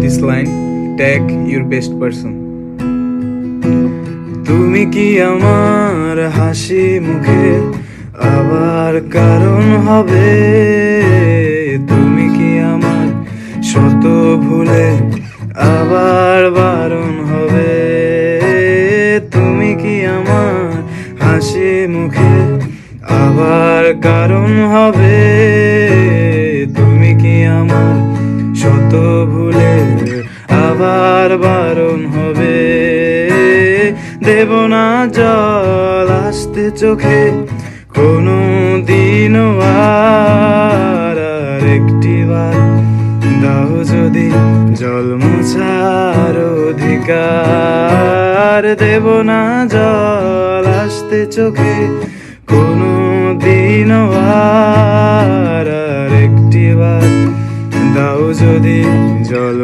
this line, tag your best person. তুমি কি আমার হাসি মুখে আবার কারণ হবে? তুমি কি আমার শত ভুলে আবার বারণ হবে? তুমি কি আমার হাসি মুখে আবার কারণ হবে? তুমি কি আমার শত ভুলে আবার বারণ হবে? দেব না জল আসতে চোখে কোনো দিনও আর একটিবার দাও যদি জল মোছার অধিকার। দেব না জল আসতে চোখে কোনো দিনও আর একটিবার দাও যদি জল